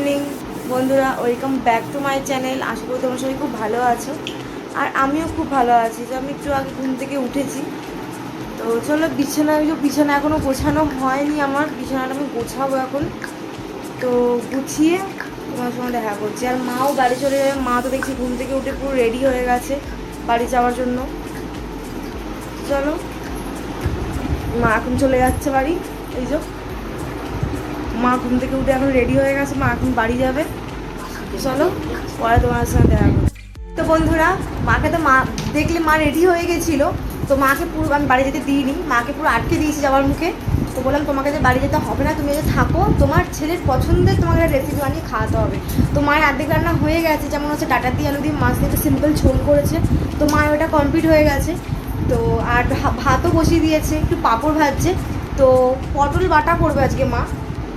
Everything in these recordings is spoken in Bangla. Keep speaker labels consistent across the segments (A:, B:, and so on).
A: মর্নিং বন্ধুরা, welcome back to my channel. আশা করি তোমার সবাই খুব ভালো আছো, আর আমিও খুব ভালো আছি। তো আমি একটু আগে ঘুম থেকে উঠেছি, তো চলো বিছানা এখনও গোছানো হয়নি আমার। বিছানাটা আমি গোছাবো এখন, তো গুছিয়ে তোমার সঙ্গে দেখা করছি। আর মাও বাড়ি চলে যাবে। মা তো দেখছি ঘুম থেকে উঠে পুরো রেডি হয়ে গেছে বাড়ি যাওয়ার জন্য। চলো, মা এখন চলে যাচ্ছে বাড়ি। এই যে মা ঘুম থেকে উঠে এখন রেডি হয়ে গেছে, মা এখন বাড়ি যাবে। চলো পরে তোমার সঙ্গে দেখা করো। তো বন্ধুরা, মাকে তো মা দেখলে মা রেডি হয়ে গেছিলো, তো মাকে পুরো আমি বাড়ি যেতে দিইনি, মাকে পুরো আটকে দিয়েছি যাওয়ার মুখে। তো বললাম তোমাকে যে বাড়ি যেতে হবে না, তুমি যে থাকো, তোমার ছেলের পছন্দের তোমাকে রেসিপি বানিয়ে খাওয়াতে হবে। তো মায়ের অর্ধেক রান্না হয়ে গেছে, যেমন হচ্ছে ডাটা দিয়ে আলু দিয়ে মাছ দিয়ে একটা সিম্পল ঝোল করেছে, তো মায়ের ওটা কমপ্লিট হয়ে গেছে। তো আর ভাতও বসিয়ে দিয়েছে, একটু পাঁপড় ভাজছে। তো পটল বাটা করবে আজকে মা।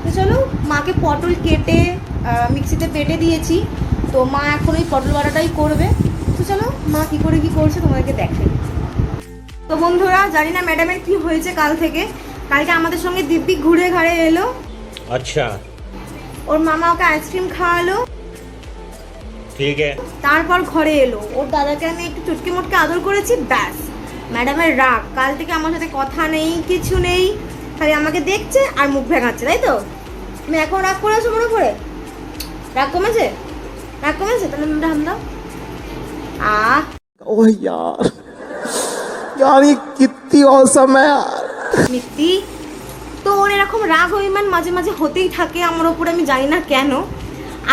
A: তো চলো, মাকে পটল কেটে মিক্সিতে বেটে দিয়েছি, তো মা এখন ওই পটল বাটাটাই করবে। তো চলো মা কী করছে তোমাদেরকে দেখাই। তো বন্ধুরা, জানি না ম্যাডামের কি হয়েছে কালকে আমাদের সঙ্গে দিব্যি ঘুরে ঘাড়ে এলো।
B: আচ্ছা,
A: ওর মামা ওকে আইসক্রিম খাওয়ালো,
B: ঠিক আছে।
A: তারপর ঘরে এলো। ওর দাদাকে আমি একটু চুটকে মুটকে আদর করেছি, ব্যাস ম্যাডামের রাগ। কাল থেকে আমার সাথে কথা নেই, কিছু নেই, খালি আমাকে দেখছে আর মুখ ভেঙাচ্ছে, তাই তো? তুমি এখন রাগ করে আছো মনে করে? রাগ কমেছে? তাহলে আমরা দাও।
C: ओह यार यार ये कितनी औसम है यार।
A: মিত্তি, তো ওর এরকম রাগ অভিমান মাঝে মাঝে হতেই থাকে আমার ওপরে, আমি জানি না কেন।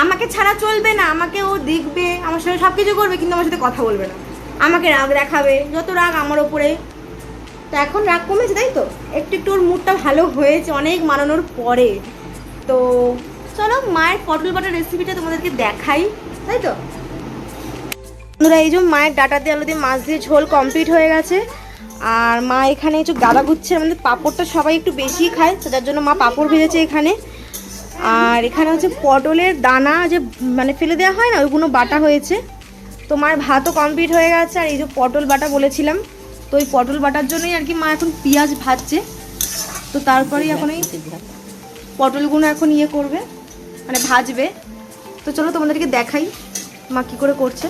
A: আমাকে ছাড়া চলবে না, আমাকে ও দেখবে, আমার সাথে সব কিছু করবে, কিন্তু আমার সাথে কথা বলবে না, আমাকে রাগ দেখাবে, যত রাগ আমার ওপরে। তো এখন রাগ কমেছে, তাই তো? একটু ওর মুডটা ভালো হয়েছে অনেক মানানোর পরে। তো চলো মায়ের পটল বাটার রেসিপিটা তোমাদেরকে দেখাই, তাই তো বন্ধুরা। এই যে মায়ের ডাটা দিয়ে আলু দিয়ে মাছ দিয়ে ঝোল কমপ্লিট হয়ে গেছে, আর মা এখানে একটু গাদা গুচ্ছে। আমাদের পাঁপড়টা সবাই একটু বেশি খায়, তো যার জন্য মা পাঁপড় ভেজেছে এখানে। আর এখানে হচ্ছে পটলের দানা যে মানে ফেলে দেওয়া হয় না, ওইগুলো বাটা হয়েছে। তো মায়ের ভাতও কমপ্লিট হয়ে গেছে। আর এই যে পটল বাটা বলেছিলাম, তো ওই পটল বাটার জন্যই আর কি মা এখন পেঁয়াজ ভাজছে। তো তারপরেই এখন এই পটলগুলো এখন ইয়ে করবে, মানে ভাজবে। তো চলো তোমাদেরকে দেখাই মা কী করে করছে।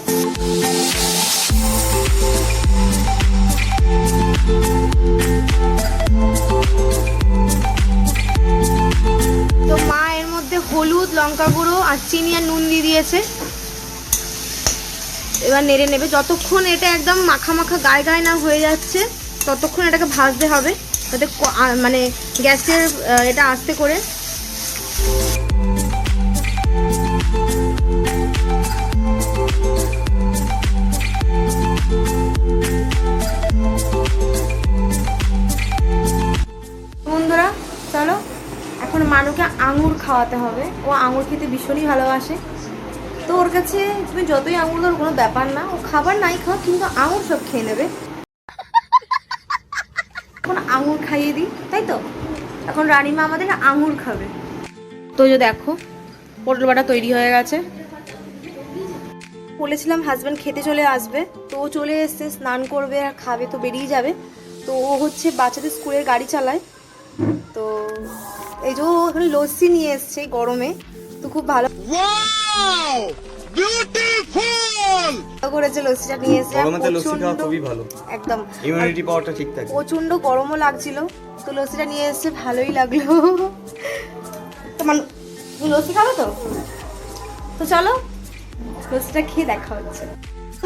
A: তো মা এর মধ্যে হলুদ, লঙ্কা গুঁড়ো আর চিনি আর নুন দিয়ে দিয়েছে। এবার নেড়ে নেবে, যতক্ষণ এটা একদম মাখা মাখা গায়ে গায়ে না হয়ে যাচ্ছে ততক্ষণ এটাকে ভাজতে হবে, যাতে মানে গ্যাসের এটা আস্তে করে। বন্ধুরা চলো, এখন মানুকে আঙুর খাওয়াতে হবে। ও আঙুর খেতে ভীষণই ভালোবাসে। তো ওর কাছে তুমি যতই আঙুর দাও কোনো ব্যাপার না, ও খাবার নাই খাও, কিন্তু আঙুর সব খেয়ে নেবে। এখন আঙুর খাইয়ে দিই, তাই তো? এখন রানীমা আমাদের আঙুর খাবে। তো যে দেখো পটল বাটা তৈরি হয়ে গেছে। বলেছিলাম হাজব্যান্ড খেতে চলে আসবে, তো ও চলে এসছে, স্নান করবে আর খাবে, তো বেরিয়ে যাবে। তো ও হচ্ছে বাচ্চাদের স্কুলের গাড়ি চালায়। তো এই যে ওখানে লস্যি নিয়ে এসছে গরমে, তো খুব ভালো করেছে। লস্যিটা নিয়ে এসছে,
B: খুবই ভালো,
A: একদম
B: ইমিউনিটি পাওয়ারটা ঠিক থাকে।
A: প্রচন্ড গরমও লাগছিল, তো লস্যিটা নিয়ে এসছে, ভালোই লাগলো। তোমার লস্যি খাবে তো? তো চলো লস্যিটা খেয়ে দেখা হচ্ছে।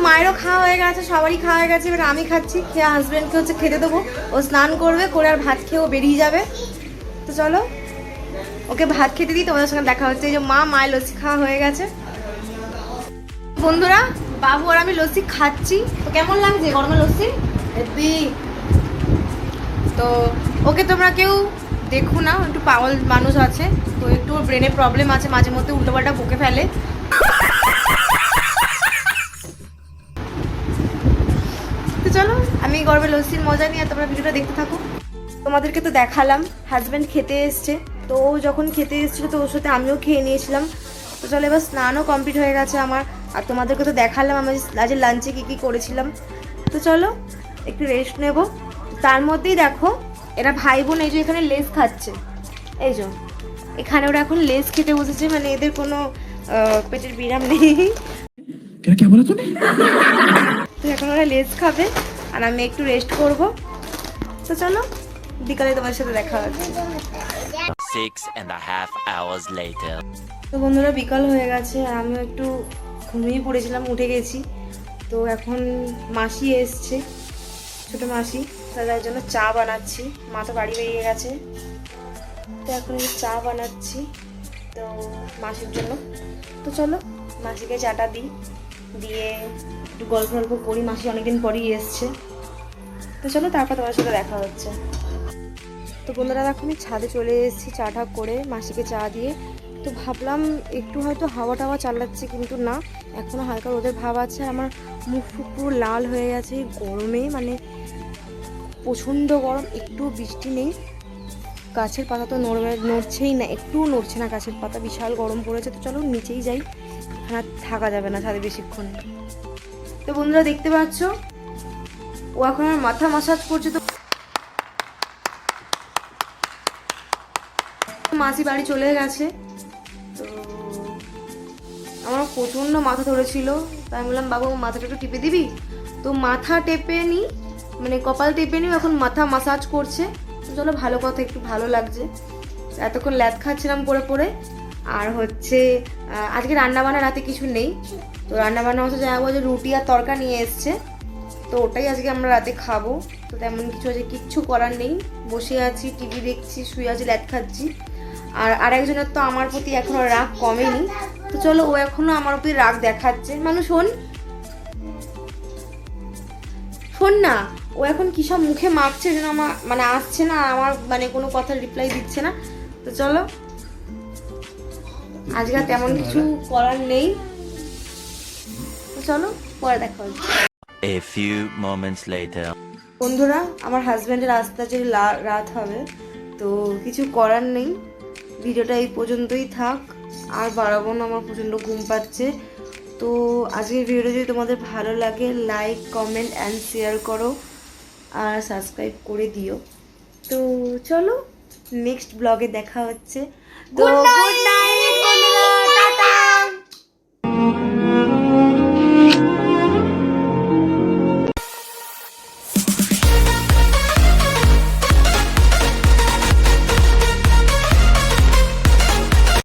A: মায়েরও খাওয়া হয়ে গেছে, সবারই খাওয়া হয়ে গেছে। এবার আমি খাচ্ছি, খেয়ে হাজব্যান্ডকে হচ্ছে খেতে দেবো। ও স্নান করবে, করে আর ভাত খেয়েও বেরিয়ে যাবে। তো চলো ওকে ভাত খেতে দিই, তোমাদের সঙ্গে দেখা হচ্ছে। এই যে মায়ের লস্যি খাওয়া হয়ে গেছে। বন্ধুরা, বাবু আর আমি লস্যি খাচ্ছি। তো কেমন লাগছে গরমের লস্যি? হেব্বি। তো ওকে তোমরা কেউ দেখো না, একটু পাগল মানুষ আছে, তো একটু ওর ব্রেনে প্রবলেম আছে, মাঝে মধ্যে উল্টোপাল্টা বকে ফেলে। তো চলো আমি গরমের লস্যির মজা নিয়ে তোমরা ভিডিওটা দেখতে থাকো। তোমাদেরকে তো দেখালাম হাজব্যান্ড খেতে এসছে, তো ও যখন খেতে এসেছিলো তো ওর সাথে আমিও খেয়ে নিয়েছিলাম। তো চলো এবার স্নানও কমপ্লিট হয়ে গেছে আমার, আর তোমাদেরকে তো দেখালাম আমি আজকে লাঞ্চে কী করেছিলাম। তো চলো একটু রেস্ট নেব। তার মধ্যেই দেখো এরা ভাই বোন এই যে এখানে লেস খাচ্ছে, এই যে এখানে ওরা এখন লেস খেতে বসেছে, মানে এদের কোনো পেটের বিরাম নেই।
C: क्या बोला तूने?
A: তো এখন ওরা লেস খাবে আর আমি একটু রেস্ট করব। তো চলো বিকালে তোমার সাথে দেখা হচ্ছে।
D: 6.5 hours later.
A: তো বন্ধুরা বিকাল হয়ে গেছে আর আমিও একটু ঘুমিয়ে পড়েছিলাম, উঠে গেছি। তো এখন মাসি এসছে, ছোটো মাসি, তাদের জন্য চা বানাচ্ছি। মা তো বাড়ি বেরিয়ে গেছে, তো এখন এই চা বানাচ্ছি তো মাসির জন্য। তো চলো মাসিকে চাটা দিই, দিয়ে একটু গল্প গল্প করি। মাসি অনেকদিন পরেই এসছে। তো চলো তারপর তোমার সাথে দেখা হচ্ছে। তো বন্ধুরা দেখো আমি ছাদে চলে এসেছি চাটা করে মাসিকে চা দিয়ে। তো ভাবলাম একটু হয়তো হাওয়া টাওয়া চালাচ্ছে, কিন্তু না, এখনও হালকা রোদের ভাব আছে। আর আমার মুখ ফুক পুরো লাল হয়ে গেছে গরমে, মানে প্রচণ্ড গরম। একটু বৃষ্টি নেই, গাছের পাতা তো নড়ছেই না, একটুও নড়ছে না গাছের পাতা, বিশাল গরম পড়েছে। তো চলো নিচেই যাই, এখানে আর থাকা যাবে না ছাদে বেশিক্ষণ। তো বন্ধুরা দেখতে পাচ্ছ ও এখন আমার মাথা মাসাজ করছে। তো মাসি বাড়ি চলে গেছে। তো আমার প্রচণ্ড মাথা ধরেছিল, তাই আমি বললাম বাবু মাথাটা একটু টিপে দিবি। তো মাথা টেপে নি, মানে কপাল টেপে নি, এখন মাথা মাসাজ করছে। তো চলো ভালো কথা, একটু ভালো লাগছে। এতক্ষণ ল্যাদ খাচ্ছিলাম পরে পরে। আর হচ্ছে আজকে রান্নাবান্না রাতে কিছু নেই, তো রান্নাবান্না হচ্ছে যাবো যে রুটি আর তরকা নিয়ে এসছে, তো ওটাই আজকে আমরা রাতে খাবো। তো তেমন কিছু আছে, কিচ্ছু করার নেই, বসে আছি, টিভি দেখছি, শুয়ে আছি, ল্যাদ খাচ্ছি। আর আরেকজনের তো আমার প্রতি এখনো রাগ কমেনি। তো চলো ও এখনো আমার প্রতি রাগ দেখাচ্ছে। মানুষ শোন না, ও এখন কি সব মুখে মাখছে যেন আমার মানে আসছে না, আমার মানে কোনো কথার রিপ্লাই দিচ্ছে না। তো চলো আজকে আর তেমন কিছু করার নেই, তো চলো পরে দেখা হচ্ছে।
D: A few moments later.
A: বন্ধুরা আমার হাজব্যান্ডের আসতে যে রাত হবে, তো কিছু করার নেই, ভিডিওটা এই পর্যন্তই থাক, আর বাড়াবো না, আমার প্রচণ্ড ঘুম পাচ্ছে। তো আজকের ভিডিওটা যদি তোমাদের ভালো লাগে লাইক কমেন্ট অ্যান্ড শেয়ার করো আর সাবস্ক্রাইব করে দিও। তো চলো নেক্সট ব্লগে দেখা হচ্ছে। তো গুড নাইট।